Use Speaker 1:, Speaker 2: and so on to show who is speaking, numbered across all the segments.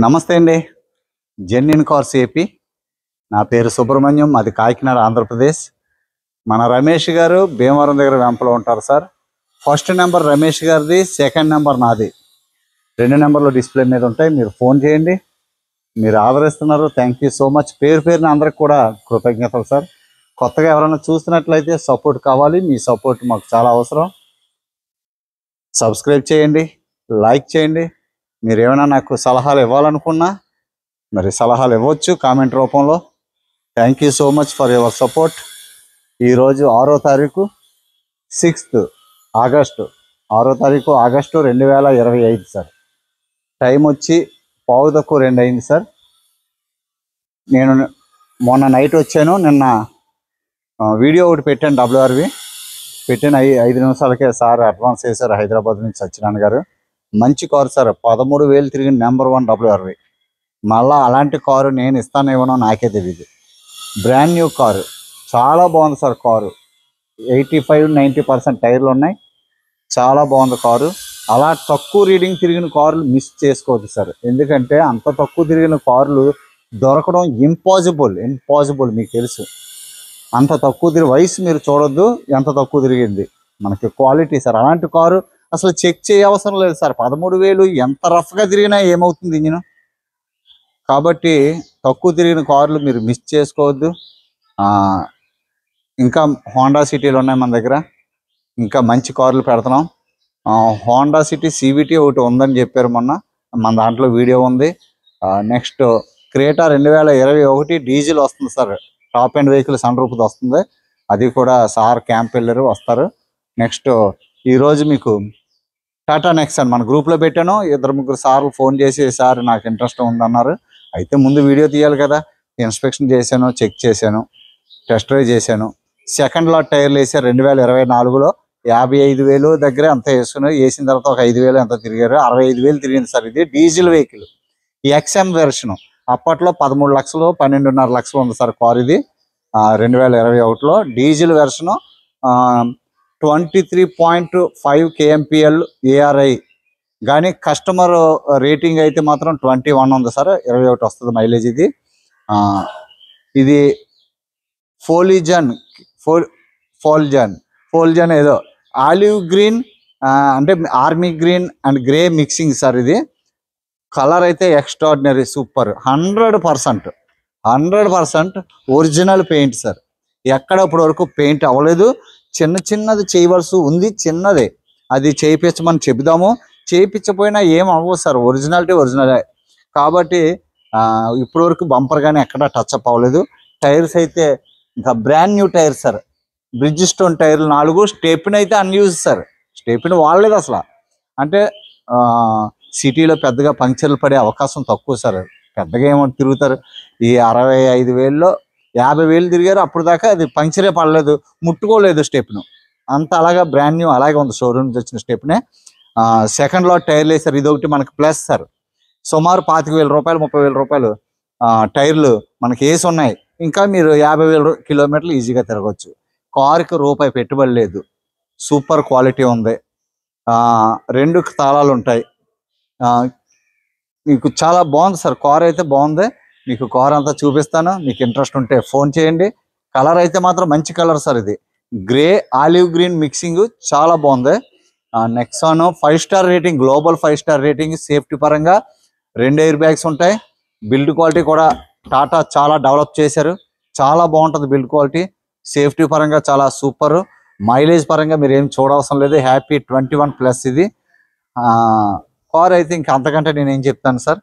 Speaker 1: నమస్తే అండి. Genuine cars AP. నా పేరు సుబ్రహ్మణ్యం. అది కాకినాడ, ఆంధ్రప్రదేశ్. మన రమేష్ గారు భీమవరం దగ్గర వెంపలో ఉంటారు సార్. ఫస్ట్ నెంబర్ రమేష్ గారిది, సెకండ్ నెంబర్ నాది. 2 నెంబర్లు డిస్ప్లే మీద ఉంటాయి. మీరు ఫోన్ చేయండి. మీరు ఆదరిస్తున్నారు, థ్యాంక్ యూ సో మచ్. పేరు పేరున అందరికి కూడా కృతజ్ఞతలు సార్. కొత్తగా ఎవరైనా చూస్తున్నట్లయితే సపోర్ట్ కావాలి. మీ సపోర్ట్ మాకు చాలా అవసరం. సబ్స్క్రైబ్ చేయండి, లైక్ చేయండి. మీరు ఏమైనా నాకు సలహాలు ఇవ్వాలనుకున్నా మరి సలహాలు ఇవ్వచ్చు కామెంట్ రూపంలో. Thank you so much for your support. ఈరోజు 6వ తారీఖు 6th ఆగస్టు 6వ తారీఖు ఆగస్టు 2025 సార్. టైం వచ్చి 1:15 అయింది సార్. నేను మొన్న నైట్ వచ్చాను. నిన్న వీడియో ఒకటి పెట్టాను, WRV పెట్టిన 5 నిమిషాలకే సార్ అడ్వాన్స్ చేశారు. హైదరాబాద్ నుంచి సత్యనారాయణ గారు. మంచి కారు సార్, 13,000 తిరిగిన నెంబర్ 1 WRV. మళ్ళీ అలాంటి కారు నేను ఇస్తాను ఇవ్వను నాకే తెలియదు. బ్రాండ్ న్యూ కారు, చాలా బాగుంది సార్. కారు 85-90% టైర్లు ఉన్నాయి. చాలా బాగుంది కారు. అలా తక్కువ రీడింగ్ తిరిగిన కార్లు మిస్ చేసుకోవద్దు సార్. ఎందుకంటే అంత తక్కువ తిరిగిన కార్లు దొరకడం ఇంపాసిబుల్. మీకు తెలుసు, అంత తక్కువ తిరిగి వయసు మీరు చూడొద్దు ఎంత తక్కువ తిరిగింది. మనకి క్వాలిటీ సార్. అలాంటి కారు అసలు చెక్ చేయ అవసరం లేదు సార్. 13,000 ఎంత రఫ్గా తిరిగినా ఏమవుతుంది ఇంజిన్. కాబట్టి తక్కువ తిరిగిన కార్లు మీరు మిస్ చేసుకోవద్దు. ఇంకా హోండా సిటీలు ఉన్నాయి మన దగ్గర. ఇంకా మంచి కార్లు పెడుతున్నాం. హోండా సిటీ CVT ఒకటి ఉందని చెప్పారు మొన్న, మన దాంట్లో వీడియో ఉంది. నెక్స్ట్ క్రేటా 2021 డీజిల్ వస్తుంది sir. Top end vehicle sun రూఫ్ది వస్తుంది. అది కూడా సార్ క్యాంప్ వెళ్ళారు, వస్తారు. నెక్స్ట్ ఈరోజు మీకు టాటా నెక్సాన్ మన గ్రూప్లో పెట్టాను. 2-3 సార్లు ఫోన్ చేసి సార్ నాకు ఇంట్రెస్ట్ ఉందన్నారు. అయితే ముందు వీడియో తీయాలి కదా. ఇన్స్పెక్షన్ చేశాను, చెక్ చేశాను, టెస్ట్ డ్రైవ్ చేశాను. సెకండ్ లాట్ టైర్లు వేసారు 2024లో. 55,000 దగ్గర అంత వేసుకున్నారు. వేసిన తర్వాత ఒక 5,000 ఎంత తిరిగారు. 65,000 తిరిగింది సార్. ఇది డీజిల్ వెహికల్, XM వెర్షన్. అప్పట్లో 13 లక్షలు 12.5 లక్షలు ఉంది సార్ కార్. ఇది 2021లో డీజిల్ వెర్షను. 23.5 kmpl ARI. కానీ కస్టమర్ రేటింగ్ అయితే మాత్రం 21 ఉంది సార్. 21 వస్తుంది మైలేజ్. ఇది ఫోల్జన్ ఏదో ఆలివ్ గ్రీన్, అంటే army green and grey mixing sir. ఇది కలర్ అయితే extraordinary, super. 100% original paint sir. ఎక్కడ ఇప్పటి వరకు పెయింట్ అవ్వలేదు. చిన్నది చేయవలసి ఉంది, చిన్నదే. అది చేయించమని చెబుదాము. చేయించపోయినా ఏం అవ్వదు సార్. ఒరిజినలే కాబట్టి ఇప్పటి వరకు బంపర్ కానీ ఎక్కడ టచ్ అప్ అవ్వలేదు. టైర్స్ అయితే ఇంకా brand new tyre sir. Bridgestone టైర్లు 4. స్టెప్ని అయితే అన్యూజ్ సార్. స్టెప్ని వాడలేదు అసలు. అంటే సిటీలో పెద్దగా పంక్చర్లు పడే అవకాశం తక్కువ సార్. పెద్దగా ఏమో తిరుగుతారు. ఈ 65,000లో 50,000 తిరిగారు. అప్పుడు దాకా అది పంక్చరే పడలేదు, ముట్టుకోలేదు స్టెప్ను. అంత అలాగా బ్రాండ్ న్యూ అలాగే ఉంది. షోరూమ్ నుంచి వచ్చిన స్టెప్నే. సెకండ్ లాట్ టైర్లు వేసారు. ఇదొకటి మనకి ప్లస్ సార్. సుమారు 25,000 రూపాయలు 30,000 రూపాయలు టైర్లు మనకి వేసి ఉన్నాయి. ఇంకా మీరు 50,000 కిలోమీటర్లు ఈజీగా తిరగవచ్చు. కారుకి రూపాయి పెట్టుబడి లేదు. సూపర్ క్వాలిటీ ఉంది. 2 తాళాలు ఉంటాయి. మీకు చాలా బాగుంది సార్. కార్ అయితే బాగుంది. మీకు కార్ అంతా చూపిస్తాను. మీకు ఇంట్రెస్ట్ ఉంటే ఫోన్ చేయండి. కలర్ అయితే మాత్రం మంచి కలర్ సార్. ఇది గ్రే ఆలివ్ గ్రీన్ మిక్సింగ్, చాలా బాగుంది. Nexon 5 star rating, global 5 star rating. Safety పరంగా 2 ఎయిర్ బ్యాగ్స్ ఉంటాయి. బిల్డ్ క్వాలిటీ కూడా టాటా చాలా డెవలప్ చేశారు. చాలా బాగుంటుంది బిల్డ్ క్వాలిటీ. సేఫ్టీ పరంగా చాలా సూపర్. మైలేజ్ పరంగా మీరు ఏం చూడవసరం లేదు. హ్యాపీ 21+. ఇది కార్ అయితే ఇంకా అంతకంటే నేను ఏం చెప్తాను సార్.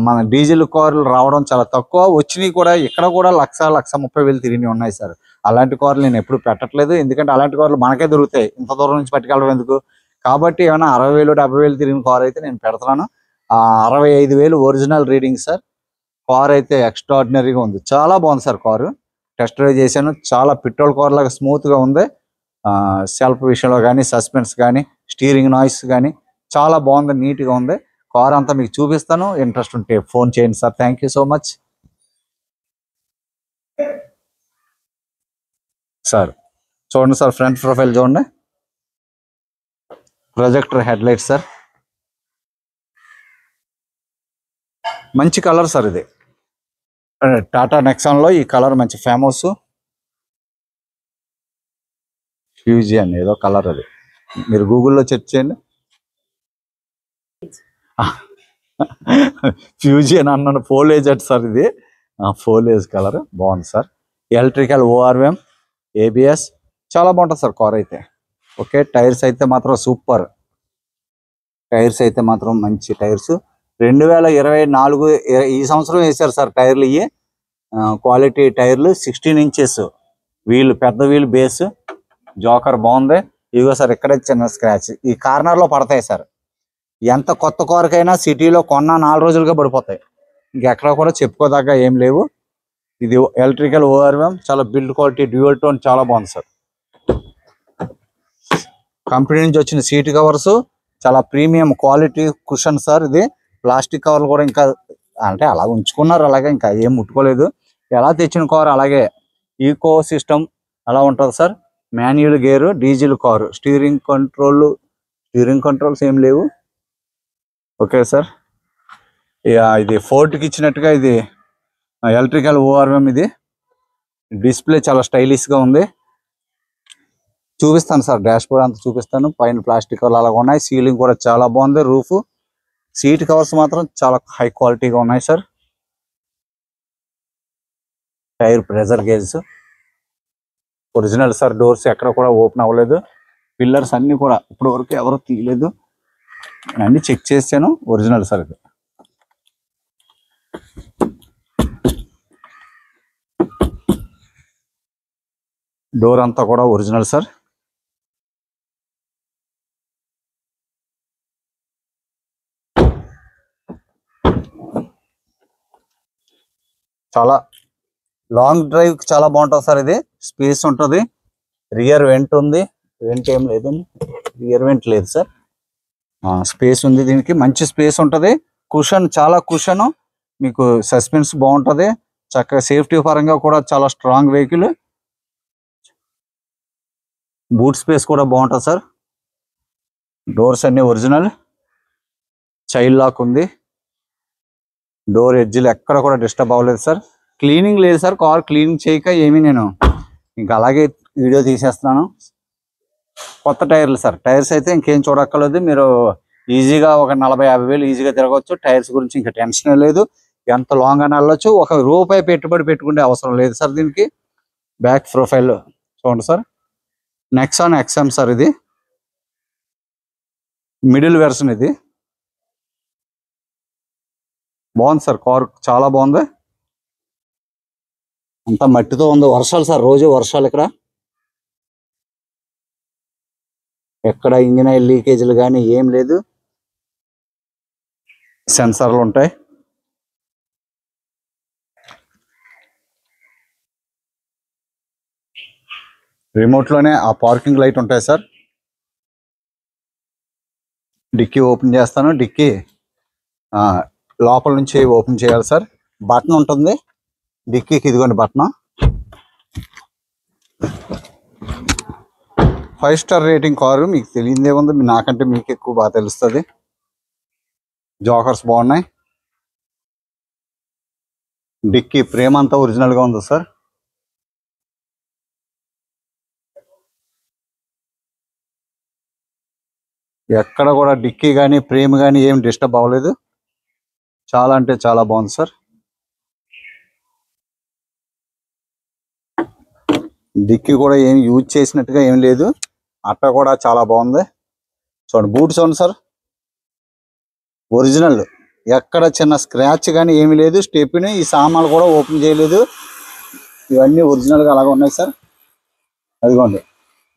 Speaker 1: మన డీజిల్ కార్లు రావడం చాలా తక్కువ. వచ్చినాయి కూడా ఇక్కడ కూడా 1,30,000 తిరిగి ఉన్నాయి సార్. అలాంటి కార్లు నేను ఎప్పుడు పెట్టట్లేదు. ఎందుకంటే అలాంటి కార్లు మనకే దొరుకుతాయి. ఇంత దూరం నుంచి పట్టుకెళ్ళడం ఎందుకు. కాబట్టి ఏమైనా 60,000 70,000 తిరిగిన కార్ అయితే నేను పెడుతున్నాను. 65,000 ఒరిజినల్ రీడింగ్ సార్. కార్ అయితే ఎక్స్ట్రాడినరీగా ఉంది. చాలా బాగుంది సార్ కారు. టెస్ట్ డ్రైవ్ చేశాను. చాలా పెట్రోల్ కార్ లాగా స్మూత్గా ఉంది. సెల్ఫ్ విషయంలో కానీ, సస్పెన్స్ కానీ, స్టీరింగ్ నాయిస్ కానీ చాలా బాగుంది, నీట్గా ఉంది. కార్ అంతా మీకు చూపిస్తాను. ఇంట్రెస్ట్ ఉంటే ఫోన్ చేయండి sir. Thank you so much sir. చూడండి సార్, ఫ్రంట్ ప్రొఫైల్ చూడండి. Projector head light sir. మంచి కలర్ సార్ ఇది. టాటా నెక్సాన్లో ఈ కలర్ మంచి ఫేమస్. ఫ్యూజియన్ ఏదో కలర్ అది, మీరు గూగుల్లో సెర్చ్ చేయండి. ఫ్యూజియన్ అన్నాను, ఫోలేజ్ అట్ సార్ ఇది. ఫోలేజ్ కలర్ బాగుంది సార్. ఎలక్ట్రికల్ ఓఆర్ఎం, ఏబిఎస్ చాలా బాగుంటుంది సార్ కార్ అయితే. ఓకే, టైర్స్ అయితే మాత్రం సూపర్. టైర్స్ అయితే మాత్రం మంచి టైర్స్. 2024 ఈ సంవత్సరం వేశారు సార్ టైర్లు. ఇవి క్వాలిటీ టైర్లు, 16 ఇంచెస్ వీల్, పెద్ద వీల్ బేస్. జోకర్ బాగుంది. ఇదిగో సార్ ఇక్కడ చిన్న స్క్రాచ్ ఈ కార్నర్లో పడతాయి సార్. ఎంత కొత్త కారుకైనా సిటీలో కొన్న 4 రోజులుగా పడిపోతాయి, ఇంకెక్కడ కూడా చెప్పుకోదాకా ఏం లేవు. ఇది ఎలక్ట్రికల్ ఓఆర్ఎం, చాలా బిల్డ్ క్వాలిటీ, డ్యూయల్ టోన్ చాలా బాగుంది సార్. కంపెనీ నుంచి వచ్చిన సీట్ కవర్స్ చాలా ప్రీమియం క్వాలిటీ కుషన్ సార్. ఇది ప్లాస్టిక్ కవర్లు కూడా ఇంకా అంటే అలా ఉంచుకున్నారు, అలాగే ఇంకా ఏం ముట్టుకోలేదు. ఎలా తెచ్చిన కారు అలాగే ఈకో సిస్టమ్ అలా ఉంటుంది sir. Manual gear, diesel car, steering controls ఏం లేవు. ఓకే సార్, ఇది ఫోర్డ్కి ఇచ్చినట్టుగా ఇది ఎలక్ట్రికల్ ఓఆర్ఎం. ఇది డిస్ప్లే చాలా స్టైలిష్గా ఉంది. చూపిస్తాను సార్, డాష్ బోర్డ్ అంతా చూపిస్తాను. పైన ప్లాస్టిక్ కవర్లు అలాగ ఉన్నాయి. సీలింగ్ కూడా చాలా బాగుంది. రూఫ్, సీట్ కవర్స్ మాత్రం చాలా హై క్వాలిటీగా ఉన్నాయి sir. Tyre pressure gauge original sir. Doors ఎక్కడ కూడా ఓపెన్ అవ్వలేదు. పిల్లర్స్ అన్ని కూడా ఇప్పటి వరకు ఎవరు తీయలేదు, అన్ని చెక్ చేసాను. ఒరిజినల్ సార్ ఇది. డోర్ అంతా కూడా ఒరిజినల్ సార్. చాలా లాంగ్ డ్రైవ్ చాలా బాగుంటుంది సార్. ఇది స్పేస్ ఉంటుంది. రియర్ వెంట్ ఉంది. వెంట్ ఏం లేదండి, రియర్ వెంట్ లేదు సార్. స్పేస్ ఉంది, దీనికి మంచి స్పేస్ ఉంటుంది. కుషన్ చాలా కుషన్, మీకు సస్పెన్స్ బాగుంటుంది. చక్కగా సేఫ్టీ పరంగా కూడా చాలా స్ట్రాంగ్ వెహికల్. బూట్ స్పేస్ కూడా బాగుంటుంది సార్. డోర్స్ అన్ని ఒరిజినల్. చైల్డ్ లాక్ ఉంది. డోర్ ఎడ్జ్లు ఎక్కడ కూడా డిస్టర్బ్ అవ్వలేదు సార్. క్లీనింగ్ లేదు సార్. కార్ క్లీనింగ్ చేయక ఏమీ నేను ఇంకా అలాగే వీడియో తీసేస్తున్నాను. కొత్త టైర్లు సార్. టైర్స్ అయితే ఇంకేం చూడక్కర్లేదు. మీరు ఈజీగా ఒక 40-50 వేలు ఈజీగా తిరగవచ్చు. టైర్స్ గురించి ఇంకా టెన్షన్ లేదు. ఎంత లాంగ్ అని వెళ్ళొచ్చు. ₹1 పెట్టుబడి పెట్టుకునే అవసరం లేదు సార్ దీనికి. బ్యాక్ ప్రొఫైల్ చూడండి సార్. Nexon XM sir. ఇది మిడిల్ వెర్షన్. ఇది బాగుంది సార్. కార్ చాలా బాగుంది. అంతా మట్టితో ఉంది. వర్షాలు సార్, రోజు వర్షాలు. ఇక్కడ ఎక్కడ ఇంజిన్ ఆయిల్ లీకేజీలు కానీ ఏం లేదు. సెన్సార్లు ఉంటాయి. రిమోట్లోనే ఆ పార్కింగ్ లైట్ ఉంటాయి సార్. డిక్కీ ఓపెన్ చేస్తాను. డిక్కీ లోపల నుంచి ఓపెన్ చేయాలి సార్. బటన్ ఉంటుంది డిక్కీకి. ఇదిగోండి బటన్. 5 star rating car. మీకు తెలియదే ఉంది, నాకంటే మీకు ఎక్కువ బాగా తెలుస్తుంది. జోకర్స్ బాగున్నాయి. డిక్కీ ఫ్రేమ్ అంతా ఒరిజినల్గా ఉంది సార్. ఎక్కడ కూడా డిక్కీ కానీ ఫ్రేమ్ కానీ ఏం డిస్టర్బ్ అవ్వలేదు. చాలా అంటే చాలా బాగుంది సార్. డిక్కీ కూడా ఏం యూజ్ చేసినట్టుగా ఏం లేదు. అట్ట కూడా చాలా బాగుంది. చూడండి, బూట్ చూడండి సార్. ఒరిజినల్, ఎక్కడ చిన్న స్క్రాచ్ కానీ ఏమీ లేదు. స్టెప్ని ఈ సామాన్లు కూడా ఓపెన్ చేయలేదు. ఇవన్నీ ఒరిజినల్గా అలాగే ఉన్నాయి సార్. అదిగోండి,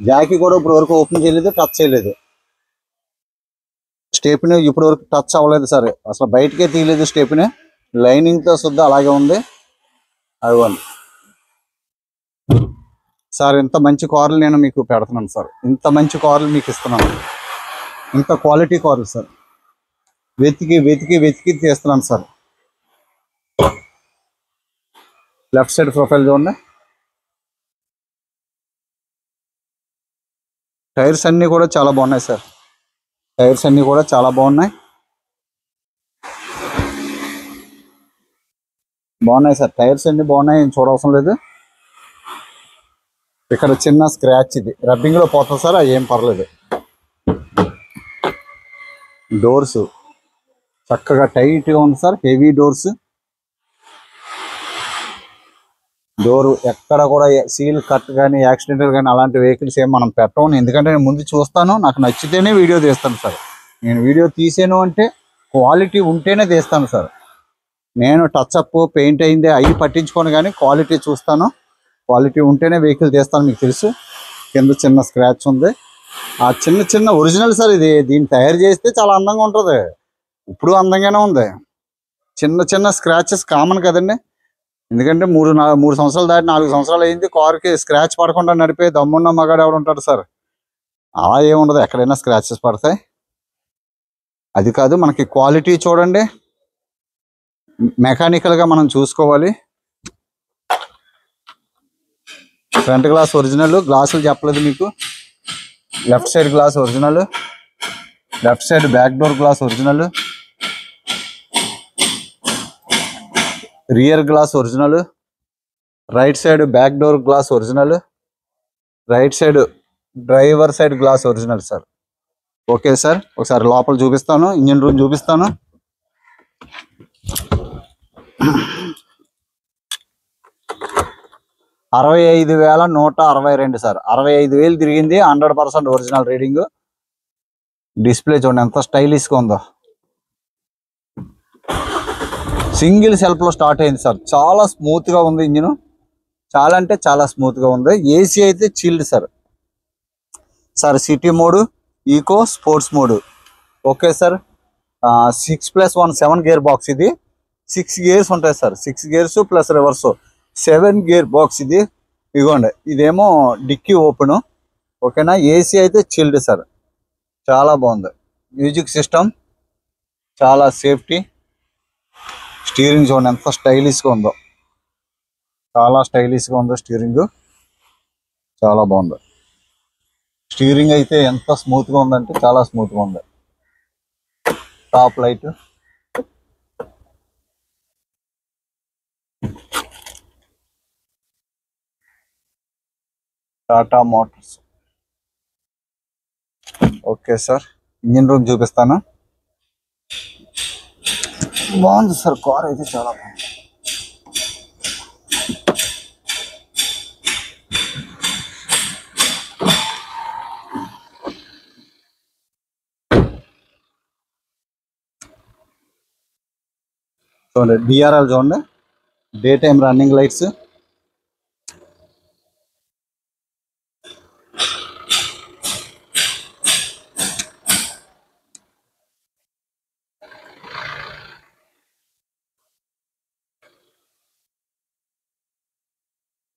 Speaker 1: జాకీ కూడా ఇప్పుడు వరకు ఓపెన్ చేయలేదు, టచ్ చేయలేదు. స్టెప్ని ఇప్పుడు వరకు టచ్ అవ్వలేదు సార్. అసలు బయటకే తీయలేదు. స్టెప్ని లైనింగ్తో శుద్ధ అలాగే ఉంది. అదిగోండి సార్. ఇంత మంచి కార్లు నేను మీకు పెడుతున్నాను సార్. ఇంత మంచి కార్లు మీకు ఇస్తున్నాను. ఇంత క్వాలిటీ కార్లు సార్. వెతికి వెతికి వెతికి తీస్తున్నాను సార్. లెఫ్ట్ సైడ్ ప్రొఫైల్ చూడండి. టైర్స్ అన్నీ కూడా చాలా బాగున్నాయి సార్. టైర్స్ అన్నీ కూడా చాలా బాగున్నాయి. బాగున్నాయి సార్, టైర్స్ అన్ని బాగున్నాయి, ఏం చూడవసరం లేదు. ఇక్కడ చిన్న స్క్రాచ్, ఇది రబ్బింగ్ లో పోతుంది సార్, అది ఏం పర్లేదు. డోర్స్ చక్కగా టైట్ గా ఉంది సార్, హెవీ డోర్స్. డోరు ఎక్కడ కూడా సీల్ కట్ కానీ యాక్సిడెంటల్ కానీ అలాంటి వెహికల్స్ ఏం మనం పెట్టము. ఎందుకంటే నేను ముందు చూస్తాను, నాకు నచ్చితేనే వీడియో తీస్తాను సార్. నేను వీడియో తీసాను అంటే క్వాలిటీ ఉంటేనే తీస్తాను సార్. నేను టచ్అప్ పెయింట్ అయిందే అవి పట్టించుకోను, కానీ క్వాలిటీ చూస్తాను. క్వాలిటీ ఉంటేనే వెహికల్ తీస్తాను, మీకు తెలుసు. కింద చిన్న స్క్రాచ్ ఉంది, ఆ చిన్న చిన్న ఒరిజినల్ సార్ ఇది. దీన్ని తయారు చేస్తే చాలా అందంగా ఉంటుంది, ఇప్పుడు అందంగానే ఉంది. చిన్న చిన్న స్క్రాచెస్ కామన్ కదండి. ఎందుకంటే మూడు సంవత్సరాలు దాటి 4 సంవత్సరాలు అయింది, కారుకి స్క్రాచ్ పడకుండా నడిపే దమ్మున్న మగాడు ఎవడు ఉంటాడు సార్? అలా ఏముండదు, ఎక్కడైనా స్క్రాచెస్ పడతాయి. అది కాదు, మనకి క్వాలిటీ చూడండి, మెకానికల్గా మనం చూసుకోవాలి. ఫ్రంట్ గ్లాస్ ఒరిజినల్, గ్లాసులు చెప్పలేదు మీకు. Left side glass original, left side back door glass original, rear glass original, right side back door glass original, right side driver side glass original sir. Okay sir, ఒకసారి లోపల చూపిస్తాను, engine room చూపిస్తాను. $65,162 sir, 65,000 తిరిగింది, 100% original reading. Display చూడండి ఎంత స్టైలిష్గా ఉందో. Single self లో స్టార్ట్ అయింది సార్, చాలా స్మూత్ గా ఉంది ఇంజిన్, చాలా అంటే చాలా స్మూత్ గా ఉంది. ఏసీ అయితే chilled sir. Sir city mode, eco, sports mode. Okay sir. 6+1 7 gear box ఇది. 6 గేర్స్ ఉంటాయి sir, 6 gears plus reverse 7 gear box ఇది. ఇదిగోండి, ఇదేమో డిక్కీ ఓపెన్. ఓకేనా. ఏసీ అయితే చిల్డ్ సార్, చాలా బాగుంది. మ్యూజిక్ సిస్టమ్, చాలా సేఫ్టీ. స్టీరింగ్ చూడండి ఎంత స్టైలిష్గా ఉందో, చాలా స్టైలిష్గా ఉందో స్టీరింగ్, చాలా బాగుంది. స్టీరింగ్ అయితే ఎంత స్మూత్గా ఉందంటే చాలా స్మూత్గా ఉంది. Top light, Tata Motors. Okay sir, engine room చూపిస్తాను. బాగుంది సార్, కార్ అయితే చాలా బాగుంది. చూడండి డిఆర్ఎల్ చూడండి, day time running lights.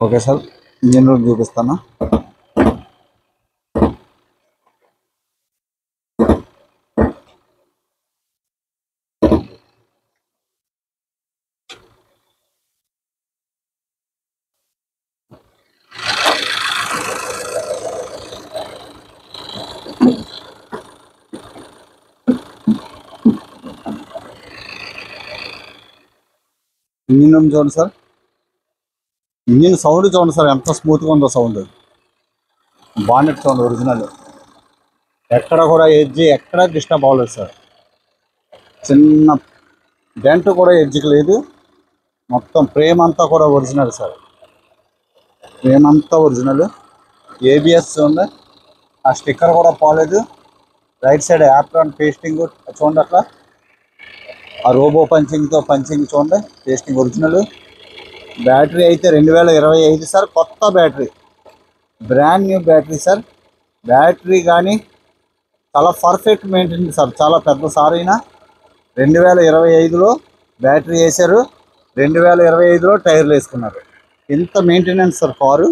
Speaker 1: Okay sir, engine room చూపిస్తాను. ఇంజిన్ రూమ్ చూడండి సార్, ఇంజిన్ సౌండ్ చూడండి సార్ ఎంత స్మూత్గా ఉందో సౌండ్. బానెట్ చూడండి ఒరిజినల్, ఎక్కడ కూడా ఎడ్జ్ ఎక్కడ డిస్టర్బ్ అవ్వలేదు సార్. చిన్న డెంట్ కూడా ఎడ్జ్కి లేదు. మొత్తం ఫ్రేమ్ అంతా కూడా ఒరిజినల్ సార్, ఫ్రేమ్ అంతా ఒరిజినల్. ఏబిఎస్ ఉంది, ఆ స్టిక్కర్ కూడా పోలేదు. రైట్ సైడ్ యాప్రాన్ పేస్టింగ్ చూడండి, అట్లా ఆ రోబో పంచింగ్తో పంచింగ్ చూడండి, పేస్టింగ్ ఒరిజినల్. బ్యాటరీ అయితే 2025 సార్, కొత్త battery, brand new battery sir. Battery కానీ చాలా పర్ఫెక్ట్ మెయింటెనెన్స్ సార్, చాలా పెద్ద సార్ అయినా. 2025లో బ్యాటరీ వేశారు, 2025లో టైర్లు వేసుకున్నారు. ఎంత మెయింటెనెన్స్ సార్ కారు,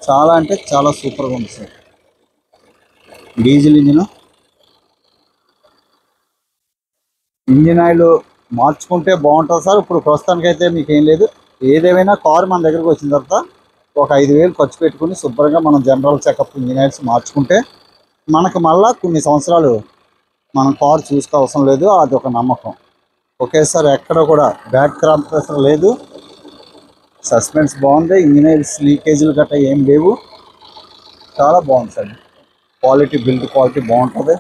Speaker 1: చాలా అంటే చాలా సూపర్గా ఉంది సార్. డీజిల్ ఇంజిన్ ఆయిల్ మార్చుకుంటే బాగుంటుంది సార్. ఇప్పుడు ప్రస్తుతానికైతే మీకు ఏం లేదు. ఏదేమైనా కారు మన దగ్గరకు వచ్చిన తర్వాత ఒక 5,000 ఖర్చు పెట్టుకుని శుభ్రంగా మనం జనరల్ చెకప్ ఇంజిన్ ఆయిల్స్ మార్చుకుంటే మనకు మళ్ళా కొన్ని సంవత్సరాలు మనం కారు చూసుకో అవసరం లేదు. అది ఒక నమ్మకం. ఓకే సార్, ఎక్కడ కూడా బ్యాక్ కాంప్రెసర్ లేదు, సస్పెన్స్ బాగుంది, ఇంజనీర్స్ లీకేజీలు గట్రా ఏం లేవు, చాలా బాగుంది సార్. క్వాలిటీ, బిల్డ్ క్వాలిటీ బాగుంటుంది.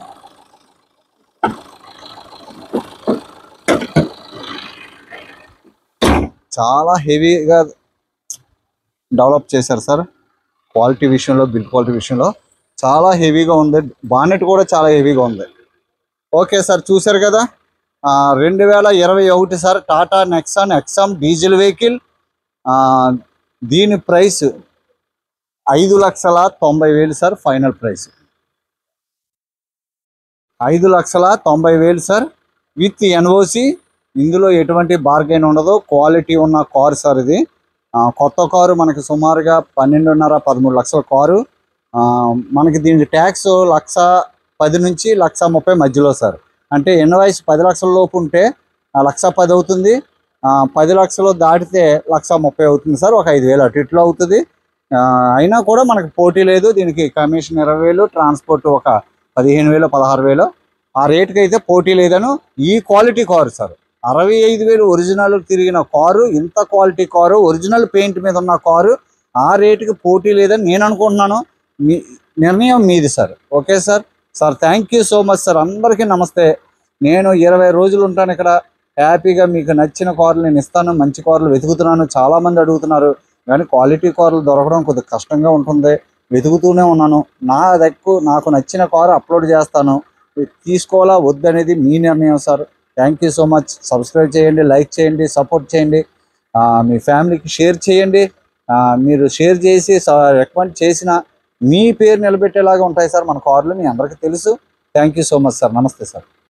Speaker 1: చాలా హెవీగా డెవలప్ చేశారు సార్. క్వాలిటీ విషయంలో, బిల్డ్ క్వాలిటీ విషయంలో చాలా హెవీగా ఉంది. బానెట్ కూడా చాలా హెవీగా ఉంది. ఓకే సార్, చూశారు కదా. 2021 sir Tata Nexon XM diesel vehicle. దీని price 5,90,000 sir. Final price 5,90,000 sir, with NOC. ఇందులో ఎటువంటి బార్గెన్ ఉండదు. క్వాలిటీ ఉన్న కారు సార్ ఇది. కొత్త కారు మనకి సుమారుగా 12.5-13 లక్షల కారు. మనకి దీనికి ట్యాక్స్ 1,10,000 నుంచి 1,30,000 మధ్యలో సార్. అంటే ఇన్వాయిస్ 10 లక్షల లోపు ఉంటే 1,10,000 అవుతుంది. 10 లక్షలు దాటితే 1,30,000 అవుతుంది సార్. ఒక 5,000 అటు ఇట్లో అవుతుంది. అయినా కూడా మనకు పోటీ లేదు. దీనికి కమిషన్ 20,000, ట్రాన్స్పోర్ట్ ఒక 15,000, 16,000. ఆ రేటుకి అయితే పోటీ లేదను. ఈ క్వాలిటీ కారు సార్, 65,000 ఒరిజినల్ తిరిగిన కారు, ఇంత క్వాలిటీ కారు, ఒరిజినల్ పెయింట్ మీద ఉన్న కారు, ఆ రేటుకి పోటీ లేదని నేను అనుకుంటున్నాను. మీ నిర్ణయం మీది sir. Okay sir. Sir thank you so much sir. అందరికీ నమస్తే. నేను 20 రోజులు ఉంటాను ఇక్కడ. హ్యాపీగా మీకు నచ్చిన కార్లు నేను ఇస్తాను. మంచి కార్లు వెతుకుతున్నాను. చాలామంది అడుగుతున్నారు, కానీ క్వాలిటీ కార్లు దొరకడం కొద్దిగా కష్టంగా ఉంటుంది. వెతుకుతూనే ఉన్నాను. నాకు నచ్చిన కారు అప్లోడ్ చేస్తాను. తీసుకోవాలా వద్దనేది మీ నిర్ణయం sir. Thank you so much. Subscribe చేయండి, లైక్ చేయండి, సపోర్ట్ చేయండి. మీ ఫ్యామిలీకి షేర్ చేయండి. మీరు షేర్ చేసి రికమెండ్ చేసిన మీ పేరు నిలబెట్టేలాగా ఉంటాయి సార్ మన కార్లు. మీ అందరికీ తెలుసు. Thank you so much sir. నమస్తే సార్.